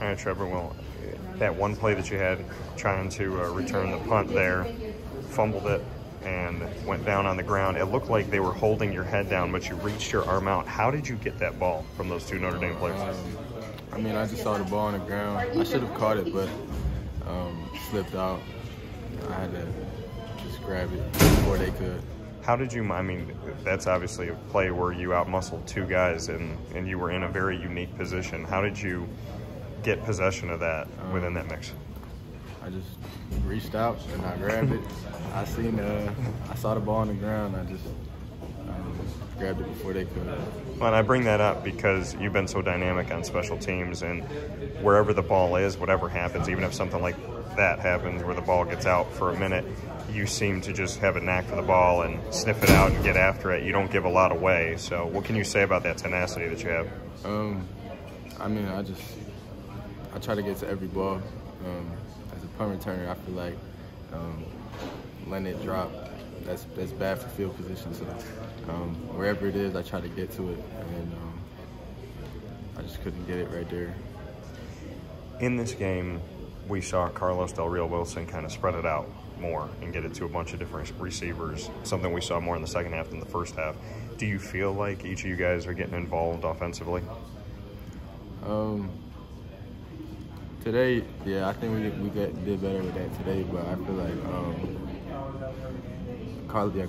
All right, Trebor, well, that one play that you had trying to return the punt there, fumbled it and went down on the ground. It looked like they were holding your head down, but you reached your arm out. How did you get that ball from those two Notre Dame players? I mean, I just saw the ball on the ground. I should have caught it, but slipped out. I had to just grab it before they could. How did you, I mean, that's obviously a play where you outmuscled two guys and you were in a very unique position. How did you get possession of that within that mix? I just reached out and I grabbed it. I saw the ball on the ground. I just grabbed it before they could. Well, and I bring that up because you've been so dynamic on special teams, and wherever the ball is, whatever happens, even if something like that happens where the ball gets out for a minute, you seem to just have a knack for the ball and sniff it out and get after it. You don't give a lot away. So what can you say about that tenacity that you have? I mean, I try to get to every ball. As a punt returner, I feel like letting it drop, that's bad for field position. So wherever it is, I try to get to it, and I just couldn't get it right there. In this game, we saw Carlos Del Rio-Wilson kind of spread it out more and get it to a bunch of different receivers, something we saw more in the second half than the first half. Do you feel like each of you guys are getting involved offensively? Today, yeah, I think we did better with that today, but I feel like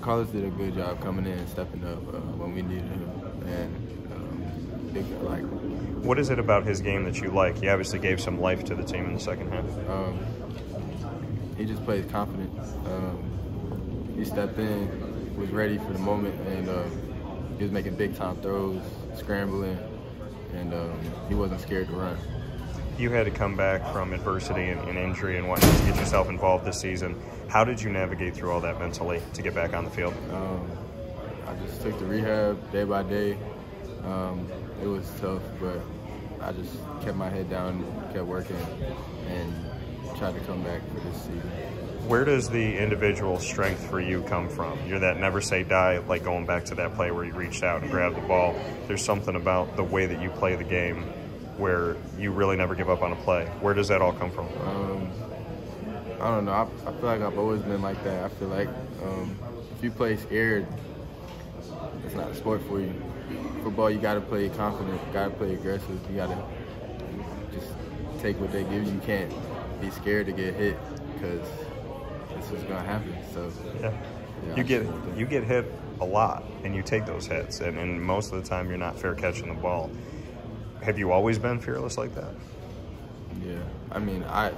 Carlos did a good job coming in and stepping up when we needed him. And what is it about his game that you like? He obviously gave some life to the team in the second half. He just plays confident. He stepped in, was ready for the moment, and he was making big-time throws, scrambling, and he wasn't scared to run. You had to come back from adversity and injury and whatnot to get yourself involved this season. How did you navigate through all that mentally to get back on the field? I just took the rehab day by day. It was tough, but I just kept my head down, kept working, and tried to come back for this season. Where does the individual strength for you come from? You're that never say die, like going back to that play where you reached out and grabbed the ball. There's something about the way that you play the game where you really never give up on a play. Where does that all come from? I don't know. I feel like I've always been like that. I feel like if you play scared, it's not a sport for you. Football, you got to play confident. You got to play aggressive. You got to just take what they give you. You can't be scared to get hit because this is going to happen. So yeah. You get hit a lot, and you take those hits, and most of the time you're not fair catching the ball. Have you always been fearless like that? Yeah. I mean, I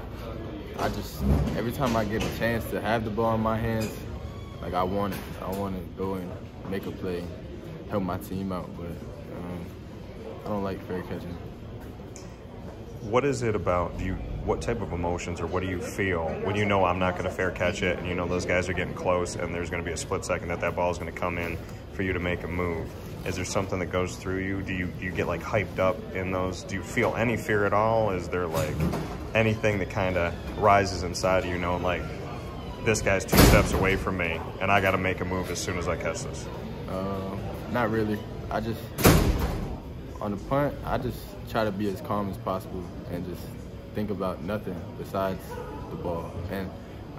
just, every time I get a chance to have the ball in my hands, like I want to go and make a play, help my team out, but I don't like fair catching. What is it about what type of emotions or what do you feel when you know I'm not going to fair catch it and you know those guys are getting close and there's going to be a split second that ball is going to come in for you to make a move? Is there something that goes through you? Do you get like hyped up in those? Do you feel any fear at all? Is there like anything that kind of rises inside of you knowing like this guy's 2 steps away from me and I got to make a move as soon as I catch this? Not really. I just, on the punt, I just try to be as calm as possible and just think about nothing besides the ball. And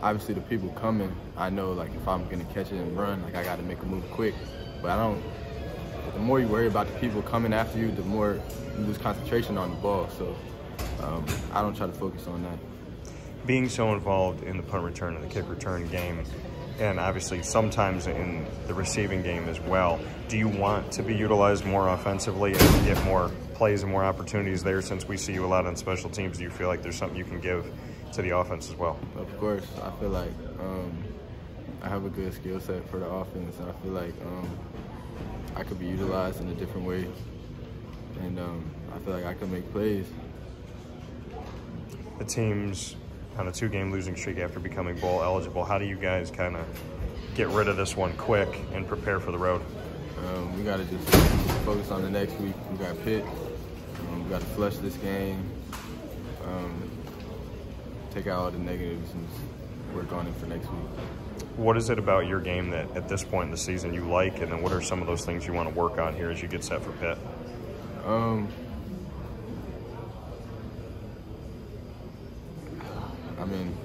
obviously the people coming, I know like if I'm going to catch it and run, like I got to make a move quick. But the more you worry about the people coming after you, the more you lose concentration on the ball. So I don't try to focus on that. Being so involved in the punt return and the kick return game, and obviously sometimes in the receiving game as well, do you want to be utilized more offensively and get more plays and more opportunities there since we see you a lot on special teams? Do you feel like there's something you can give to the offense as well? Of course. I feel like I have a good skill set for the offense. I feel like I could be utilized in a different way, and I feel like I can make plays. The team's on a 2-game losing streak after becoming bowl eligible. How do you guys kind of get rid of this one quick and prepare for the road? We got to just focus on the next week. We got Pitt. We got to flush this game, take out all the negatives and work on it for next week. What is it about your game that at this point in the season you like, and then what are some of those things you want to work on here as you get set for Pitt? mean,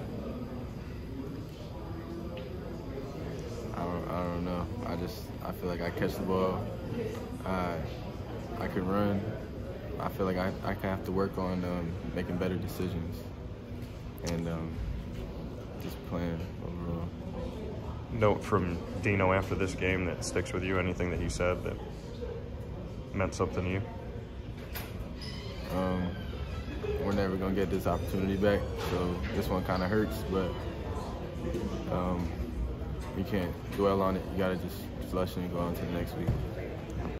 I don't know. I feel like I catch the ball. I can run. I feel like I have to work on making better decisions and just playing overall. Note from Dino after this game that sticks with you? Anything that he said that meant something to you? We're never gonna get this opportunity back, so this one kind of hurts, but you can't dwell on it. You gotta just flush and go on to the next week.